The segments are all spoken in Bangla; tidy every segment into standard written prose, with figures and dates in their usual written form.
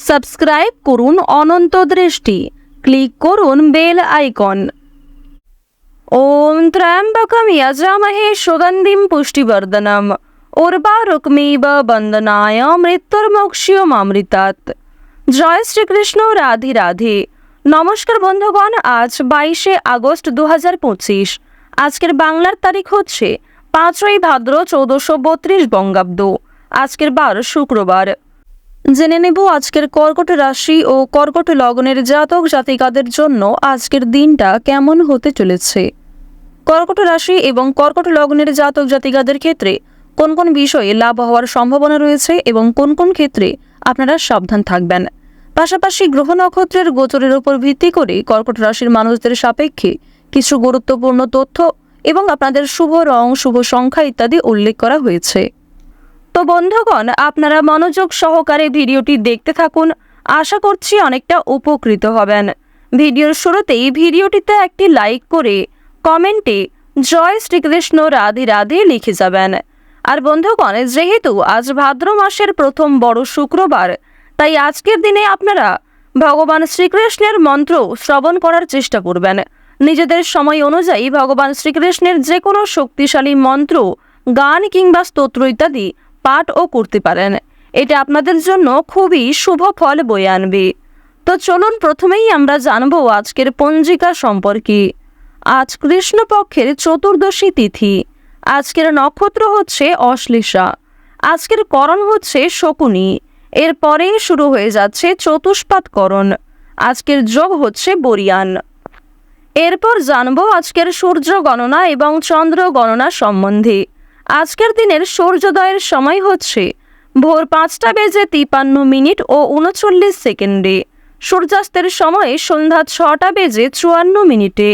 সাবস্ক্রাইব করুন অনন্ত দৃষ্টি, ক্লিক করুন বেল আইকন। ওম ত্র্যম্বকম যজামহে সুগন্ধিম পুষ্টিবর্ধনম উর্বারুকমিব বন্দনায় মৃত্যুর্মোক্ষীয়মামৃতাৎ। জয় শ্রীকৃষ্ণ, রাধে রাধে। নমস্কার বন্ধুগণ, আজ 22শে আগস্ট 2025। আজকের বাংলার তারিখ হচ্ছে 5ই ভাদ্র 1432 বঙ্গাব্দ। আজকের বার শুক্রবার। জেনে নেব আজকের কর্কট রাশি ও কর্কট লগ্নের জাতক জাতিকাদের জন্য আজকের দিনটা কেমন হতে চলেছে। কর্কট রাশি এবং কর্কট লগ্নের জাতক জাতিকাদের ক্ষেত্রে কোন কোন বিষয়ে লাভ হওয়ার সম্ভাবনা রয়েছে এবং কোন কোন ক্ষেত্রে আপনারা সাবধান থাকবেন। পাশাপাশি গ্রহ নক্ষত্রের গোচরের উপর ভিত্তি করে কর্কট রাশির মানুষদের সাপেক্ষে কিছু গুরুত্বপূর্ণ তথ্য এবং আপনাদের শুভ রং, শুভ সংখ্যা ইত্যাদি উল্লেখ করা হয়েছে। তো বন্ধুগণ, আপনারা মনোযোগ সহকারে ভিডিওটি দেখতে থাকুন। আশা করছি অনেকটা উপকৃত হবেন। ভিডিওর শুরুতেই ভিডিওটিতে একটি লাইক করে কমেন্টে জয় শ্রীকৃষ্ণ, রাধে রাধে লিখে যাবেন। আর বন্ধুগণ, যেহেতু আজ ভাদ্র মাসের প্রথম বড় শুক্রবার, তাই আজকের দিনে আপনারা ভগবান শ্রীকৃষ্ণের মন্ত্র শ্রবণ করার চেষ্টা করবেন। নিজেদের সময় অনুযায়ী ভগবান শ্রীকৃষ্ণের যে কোনো শক্তিশালী মন্ত্র, গান কিংবা স্তোত্র ইত্যাদি পাঠও করতে পারেন। এটা আপনাদের জন্য খুবই শুভ ফল বয়ে আনবে। তো চলুন প্রথমেই আমরা জানবো আজকের পঞ্জিকা সম্পর্কে। আজ কৃষ্ণপক্ষের চতুর্দশী তিথি। আজকের নক্ষত্র হচ্ছে অশ্লেষা। আজকের করণ হচ্ছে শকুনি। এরপরেই শুরু হয়ে যাচ্ছে চতুষ্পাদ করণ। আজকের যোগ হচ্ছে বরিয়ান। এরপর জানবো আজকের সূর্য গণনা এবং চন্দ্র গণনা সম্বন্ধে। আজকের দিনের সূর্যোদয়ের সময় হচ্ছে ভোর 5:53 ও 39 সেকেন্ডে। সূর্যাস্তের সময় সন্ধ্যা 6:54।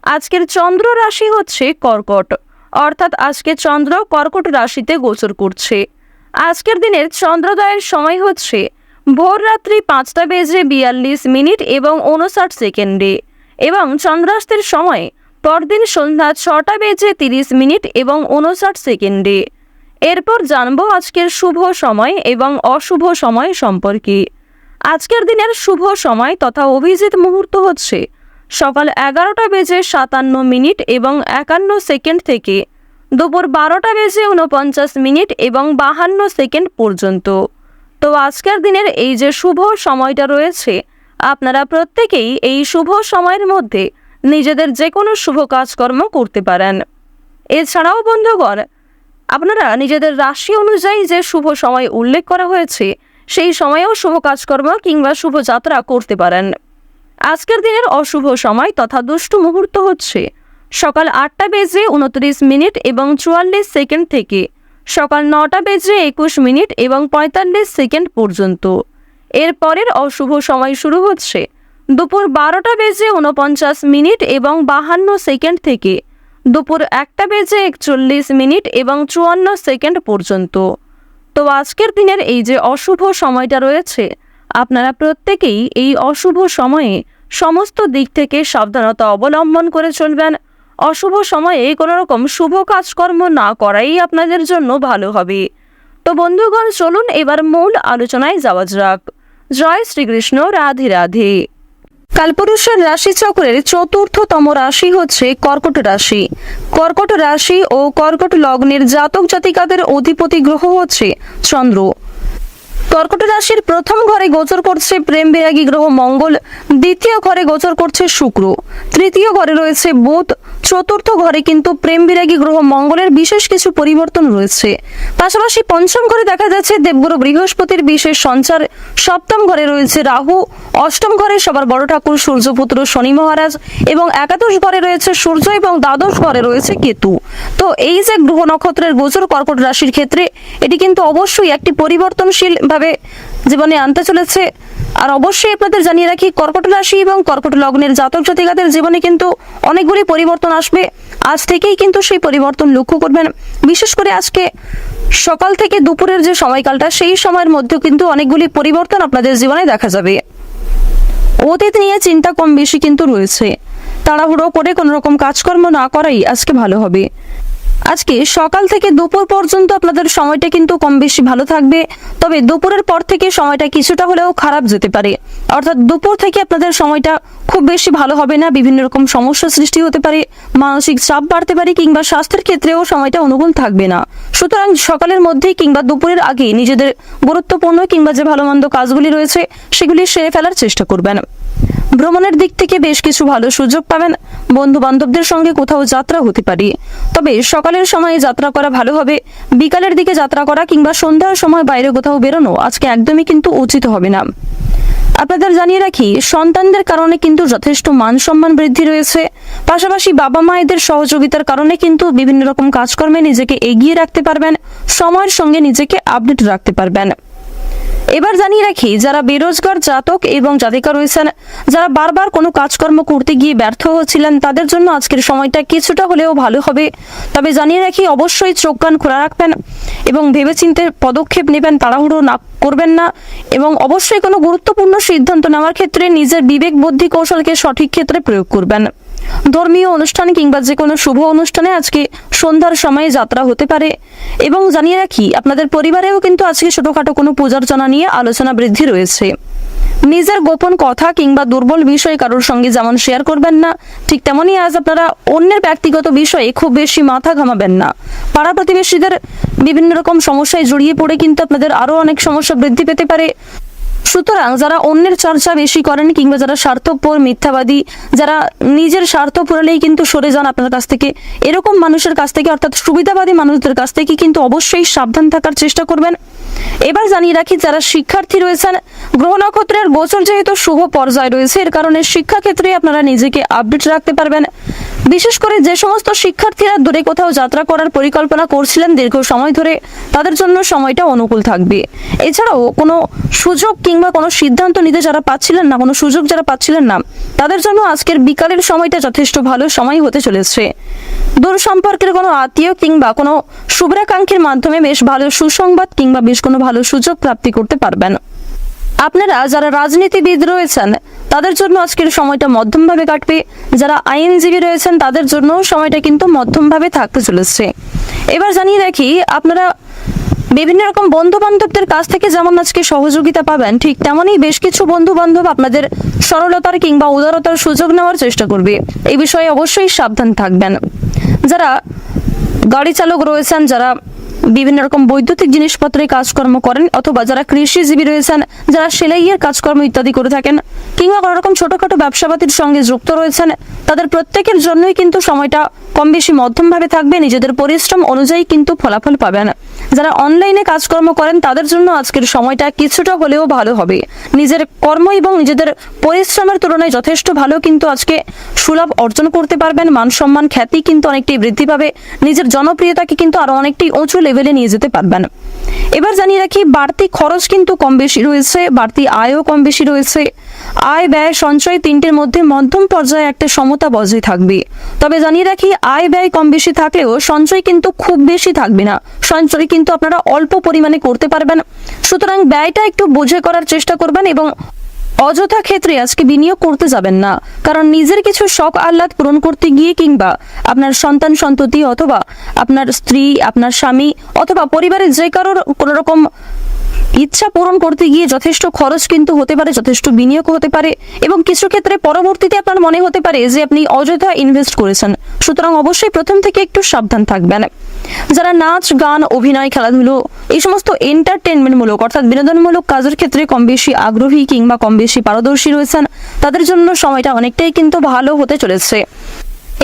আজকের চন্দ্র রাশি হচ্ছে কর্কট, অর্থাৎ আজকে চন্দ্র কর্কট রাশিতে গোচর করছে। আজকের দিনের চন্দ্রোদয়ের সময় হচ্ছে ভোর রাত্রি 5:42 এবং 59 সেকেন্ডে এবং চন্দ্রাস্তের সময় পরদিন সন্ধ্যা 6:30 এবং 59 সেকেন্ডে। এরপর জানবো আজকের শুভ সময় এবং অশুভ সময় সম্পর্কে। আজকের দিনের শুভ সময় তথা অভিজিৎ মুহূর্ত হচ্ছে সকাল 11:57 এবং 51 সেকেন্ড থেকে দুপুর 12:49 এবং 52 সেকেন্ড পর্যন্ত। তো আজকের দিনের এই যে শুভ সময়টা রয়েছে, আপনারা প্রত্যেকেই এই শুভ সময়ের মধ্যে নিজেদের যে কোনো শুভ কাজকর্ম করতে পারেন। এছাড়াও বন্ধুগণ, আপনারা নিজেদের রাশি অনুযায়ী যে শুভ সময় উল্লেখ করা হয়েছে সেই সময়েও শুভ কাজকর্ম কিংবা শুভ যাত্রা করতে পারেন। আজকের দিনের অশুভ সময় তথা দুষ্টু মুহূর্ত হচ্ছে সকাল 8:29 এবং 44 সেকেন্ড থেকে সকাল 9:21 এবং 45 সেকেন্ড পর্যন্ত। এর পরের অশুভ সময় শুরু হচ্ছে দুপুর 12:49 এবং 52 সেকেন্ড থেকে দুপুর 1:41 এবং 54 সেকেন্ড পর্যন্ত। তো আজকের দিনের এই যে অশুভ সময়টা রয়েছে, আপনারা প্রত্যেকেই এই অশুভ সময়ে সমস্ত দিক থেকে সাবধানতা অবলম্বন করে চলবেন। অশুভ সময়ে কোনো রকম শুভ কাজকর্ম না করাই আপনাদের জন্য ভালো হবে। তো বন্ধুগণ, চলুন এবার মূল আলোচনায় যাওয়া যাক। জয় শ্রীকৃষ্ণ, রাধে রাধে। কালপুরুষের রাশিচক্রের চতুর্থতম রাশি হচ্ছে কর্কট রাশি। কর্কট রাশি ও কর্কট লগ্নের জাতক জাতিকাদের অধিপতি গ্রহ হচ্ছে চন্দ্র। কর্কট রাশির প্রথম ঘরে গোচর করছে প্রেম বিরাগী গ্রহ মঙ্গল, দ্বিতীয় ঘরে গোচর করছে শুক্র, তৃতীয় ঘরে রয়েছে বুধ, চতুর্থ ঘরে কিন্তু প্রেম বিরাগী গ্রহ মঙ্গলের বিশেষ কিছু পরিবর্তন রয়েছে। পাশাপাশি পঞ্চম ঘরে দেখা যাচ্ছে দেবগুরু বৃহস্পতির বিশেষ সঞ্চার, সপ্তম ঘরে রয়েছে রাহু, অষ্টম ঘরে সবার বড় ঠাকুর সূর্যপুত্র শনি মহারাজ এবং একাদশ ঘরে রয়েছে সূর্য এবং দ্বাদশ ঘরে রয়েছে কেতু। তো এই যে গ্রহ নক্ষত্রের গোচর কর্কট রাশির ক্ষেত্রে, এটি কিন্তু অবশ্যই একটি পরিবর্তনশীল ভাবে জীবনে আনতে চলেছে। আর অবশ্যই আপনাদের জানিয়ে রাখি, কর্কট রাশি এবং কর্কট লগ্নের জাতক জাতিকাদের জীবনে কিন্তু অনেকগুলি পরিবর্তন আসবে। আজ থেকেই কিন্তু সেই পরিবর্তন লক্ষ্য করবেন। বিশেষ করে আজকে সকাল থেকে দুপুরের যে সময়কালটা, সেই সময়ের মধ্যে কিন্তু অনেকগুলি পরিবর্তন আপনাদের জীবনে দেখা যাবে। অতীত নিয়ে চিন্তা কম বেশি কিন্তু রয়েছে। তাড়াহুড়ো করে কোনো রকম কাজকর্ম না করাই আজকে ভালো হবে। আজকে সকাল থেকে দুপুর পর্যন্ত আপনাদের সময়টা কিন্তু কম বেশি ভালো থাকবে, তবে দুপুরের পর থেকে সময়টা কিছুটা হলেও খারাপ যেতে পারে। অর্থাৎ দুপুর থেকে আপনাদের সময়টা খুব বেশি ভালো হবে না, বিভিন্ন রকম সমস্যা সৃষ্টি হতে পারে, মানসিক চাপ বাড়তে পারে, কিংবা স্বাস্থ্যের ক্ষেত্রেও সময়টা অনুকূল থাকবে না। সুতরাং সকালের মধ্যেই কিংবা দুপুরের আগে নিজেদের গুরুত্বপূর্ণ কিংবা যে ভালো মন্দ কাজগুলি রয়েছে সেগুলি সেরে ফেলার চেষ্টা করবেন। ভ্রমণের দিক থেকে বেশ কিছু ভালো সুযোগ পাবেন, বন্ধু বান্ধবদের সঙ্গে কোথাও যাত্রা হতে পারে। তবে সকালের সময়ে যাত্রা করা ভালো হবে, বিকালের দিকে যাত্রা করা কিংবা সন্ধ্যার সময় বাইরে কোথাও বেরোনো আজকে একদমই কিন্তু উচিত হবে না। আপনাদের জানিয়ে রাখি, সন্তানদের কারণে কিন্তু যথেষ্ট মান সম্মান বৃদ্ধি রয়েছে, পাশাপাশি বাবা মায়েদের সহযোগিতার কারণে কিন্তু বিভিন্ন রকম কাজকর্মে নিজেকে এগিয়ে রাখতে পারবেন, সময়ের সঙ্গে নিজেকে আপডেট রাখতে পারবেন। এবার জানিয়ে রাখি, যারা বেরোজগার জাতক এবং জাতিকা রয়েছেন, যারা বারবার কোনো কাজকর্ম করতে গিয়ে ব্যর্থ হচ্ছিলেন, তাদের জন্য আজকের সময়টা কিছুটা হলেও ভালো হবে। তবে জানিয়ে রাখি, অবশ্যই চোখ কান খোলা রাখবেন এবং ভেবেচিন্তে পদক্ষেপ নেবেন, তাড়াহুড়ো না করবেন না, এবং অবশ্যই কোনো গুরুত্বপূর্ণ সিদ্ধান্ত নেওয়ার ক্ষেত্রে নিজের বিবেক বুদ্ধি কৌশলকে সঠিক ক্ষেত্রে প্রয়োগ করবেন। ধর্মীয় অনুষ্ঠান কিংবা যে কোনো শুভ অনুষ্ঠানে আজকে সন্ধ্যার সময়ে যাত্রা হতে পারে। এবং জানিয়ে রাখি, আপনাদের পরিবারেও কিন্তু আজকে ছোটখাটো কোনো পূজার্চনা নিয়ে আলোচনা বৃদ্ধি রয়েছে। নিজের গোপন কথা কিংবা দুর্বল বিষয় কারোর সঙ্গে যেমন শেয়ার করবেন না, ঠিক তেমনই আজ আপনারা অন্যের ব্যক্তিগত বিষয়ে খুব বেশি মাথা ঘামাবেন না। পাড়া প্রতিবেশীদের বিভিন্ন রকম সমস্যায় জড়িয়ে পড়ে কিন্তু আপনাদের আরো অনেক সমস্যা বৃদ্ধি পেতে পারে। সুতরাং যারা অন্যের চর্চা বেশি করেন কিংবা যারা স্বার্থপর, মিথ্যাবাদী, যারা নিজের স্বার্থ পুরালেই কিন্তু সরে যান আপনার কাছ থেকে, এরকম মানুষের কাছ থেকে অর্থাৎ সুবিধাবাদী মানুষদের কাছ থেকে কিন্তু অবশ্যই সাবধান থাকার চেষ্টা করবেন। এবার জানিয়ে রাখি, যারা শিক্ষার্থী রয়েছেন, গ্রহ নক্ষত্রের গোচর যেহেতু শুভ পর্যায়ে রয়েছে, এর কারণে শিক্ষাক্ষেত্রে আপনারা নিজেকে আপডেট রাখতে পারবেন। বিশেষ করে যে সমস্ত শিক্ষার্থীরা দূরে কোথাও যাত্রা করার পরিকল্পনা করছিলেন দীর্ঘ সময় ধরে, তাদের জন্য সময়টা অনুকূল থাকবে। এছাড়াও কোনো সুযোগ কিংবা কোনো সিদ্ধান্ত নিতে যারা পাচ্ছিলেন না, কোনো সুযোগ যারা পাচ্ছিলেন না, তাদের জন্য আজকের বিকালের সময়টা যথেষ্ট ভালো সময় হতে চলেছে। দূর সম্পর্কের কোনো আত্মীয় কিংবা কোনো শুভ্রাকাঙ্ক্ষীর মাধ্যমে বেশ ভালো সুসংবাদ কিংবা বেশ কোনো ভালো সুযোগ প্রাপ্তি করতে পারবেন। আপনারা যারা রাজনীতিবিদ রয়েছেন, তাদের জন্য আজকের সময়টা মধ্যমভাবে কাটবে। যারা আইনজীবী রয়েছেন, তাদের জন্য সময়টা কিন্তু মধ্যমভাবে থাকতে চলেছে। এবার জানিয়ে রাখি, আপনারা বিভিন্ন রকম বন্ধু বান্ধবদের কাছ থেকে যেমন আজকে সহযোগিতা পাবেন, ঠিক তেমনই বেশ কিছু বন্ধু বান্ধব আপনাদের সরলতার কিংবা উদারতার সুযোগ নেওয়ার চেষ্টা করবে। এই বিষয়ে অবশ্যই সাবধান থাকবেন। যারা গাড়ি চালক রয়েছেন, যারা বিভিন্ন রকম বৈদ্যুতিক জিনিসপত্রে কাজকর্ম করেন, অথবা যারা কৃষিজীবী রয়েছেন, যারা সেলাইয়ের কাজকর্ম ইত্যাদি করে থাকেন, কিংবা কোনো রকম ছোটখাটো ব্যবসাপাতির সঙ্গে যুক্ত রয়েছেন, তাদের প্রত্যেকের জন্যই কিন্তু সময়টা কম বেশি মধ্যমভাবে থাকবে। নিজেদের পরিশ্রম অনুযায়ী কিন্তু ফলাফল পাবেন। যারা অনলাইনে কাজকর্ম করেন, তাদের জন্য আজকের সময়টা কিছুটা হলেও ভালো হবে। নিজের কর্ম এবং নিজেদের পরিশ্রমের তুলনায় যথেষ্ট ভালো কিন্তু আজকে সুলাভ অর্জন করতে পারবেন। মান সম্মান, খ্যাতি কিন্তু অনেকটাই বৃদ্ধি পাবে। নিজের জনপ্রিয়তাকে কিন্তু আরো অনেকটাই উঁচু লেভেলে নিয়ে যেতে পারবেন। এবার জানিয়ে রাখি, বাড়তি খরচ কিন্তু কম বেশি রয়েছে, বাড়তি আয়ও কম বেশি রয়েছে। আয়, ব্যয়, সঞ্চয় তিনটির মধ্যে মধ্যম পর্যায়ে একটা সমতা বজায় থাকবে। তবে জানিয়ে রাখি, আয় ব্যয় কম বেশি থাকলেও সঞ্চয় কিন্তু খুব বেশি থাকবে না। সঞ্চয় কিন্তু আপনারা অল্প পরিমাণে করতে পারবেন। সুতরাং ব্যয়টা একটু বুঝে করার চেষ্টা করবেন এবং অযথা ক্ষেত্রে আজকে বিনিয়োগ করতে যাবেন না। কারণ নিজের কিছু শখ আহ্লাদ পূরণ করতে গিয়ে কিংবা আপনার সন্তান সন্ততি অথবা আপনার স্ত্রী, আপনার স্বামী অথবা পরিবারের যে কারোর কোনো রকম ইচ্ছা পূরণ করতে গিয়ে যথেষ্ট খরচ কিন্তু হতে পারে, যথেষ্ট বিনিয়োগ হতে পারে, এবং কিছু ক্ষেত্রে পরবর্তীতে আপনার মনে হতে পারে যে আপনি অযথা ইনভেস্ট করেছেন। সুতরাং অবশ্যই প্রথম থেকে একটু সাবধান থাকবেন। যারা নাচ, গান, অভিনয়, খেলাধুলো এই সমস্ত এন্টারটেনমেন্টমূলক অর্থাৎ বিনোদনমূলক কাজের ক্ষেত্রে কম বেশি আগ্রহী কিংবা কম বেশি পারদর্শী রয়েছেন, তাদের জন্য সময়টা অনেকটাই কিন্তু ভালো হতে চলেছে।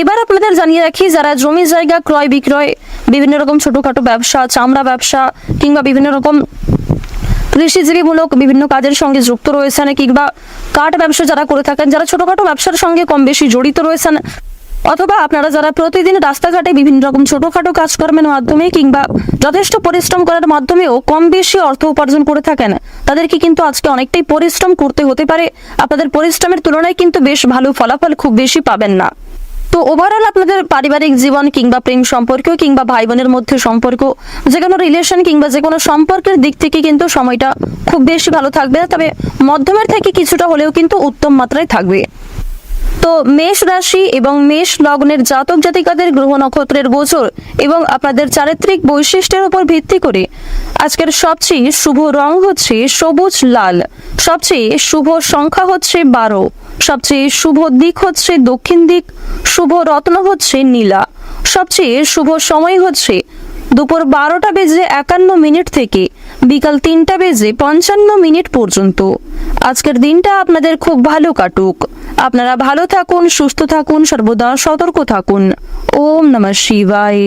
এবার আপনাদের জানিয়ে রাখি, যারা জমি জায়গা ক্রয় বিক্রয়, বিভিন্ন রকম ছোটখাটো ব্যবসা, চামড়া ব্যবসা কিংবা বিভিন্ন রকম কৃষিজীবীমূলক বিভিন্ন কাজের সঙ্গে যুক্ত রয়েছেন, কিংবা কাঠ ব্যবসা যারা করে থাকেন, যারা ছোটখাটো ব্যবসার সঙ্গে কম বেশি জড়িত রয়েছেন, অথবা আপনারা যারা প্রতিদিন রাস্তাঘাটে বিভিন্ন রকম ছোটখাটো কাজকর্মের মাধ্যমে কিংবা যথেষ্ট পরিশ্রম করার মাধ্যমেও কম বেশি অর্থ উপার্জন করে থাকেন, তাদেরকে কিন্তু আজকে অনেকটাই পরিশ্রম করতে হতে পারে। আপনাদের পরিশ্রমের তুলনায় কিন্তু বেশ ভালো ফলাফল খুব বেশি পাবেন না। তো ওভারঅল আপনাদের পারিবারিক জীবন কিংবা প্রেম সম্পর্ক কিংবা ভাই বোনের মধ্যে সম্পর্ক, যে কোনো রিলেশন কিংবা যে কোনো সম্পর্কের দিক থেকে কিন্তু সময়টা খুব বেশি ভালো থাকবে, তবে মধ্যমের থেকে কিছুটা হলেও কিন্তু উত্তম মাত্রায় থাকবে। তো মেষ রাশি এবং মেষ লগ্নের জাতক জাতিকাদের গ্রহ নক্ষত্রের গোচর এবং আপনাদের চারিত্রিক বৈশিষ্ট্যের উপর ভিত্তি করে আজকের সবচেয়ে শুভ রং হচ্ছে সবুজ লাল, সবচেয়ে শুভ সংখ্যা হচ্ছে 12, সবচেয়ে শুভ দিক হচ্ছে দক্ষিণ দিক, শুভ রত্ন হচ্ছে নীলা, সবচেয়ে শুভ সময় হচ্ছে দুপুর 12:51 থেকে বিকাল 3:55 পর্যন্ত। আজকের দিনটা আপনাদের খুব ভালো কাটুক। আপনারা ভালো থাকুন, সুস্থ থাকুন, সর্বদা সতর্ক থাকুন। ওম নমঃ শিবায়।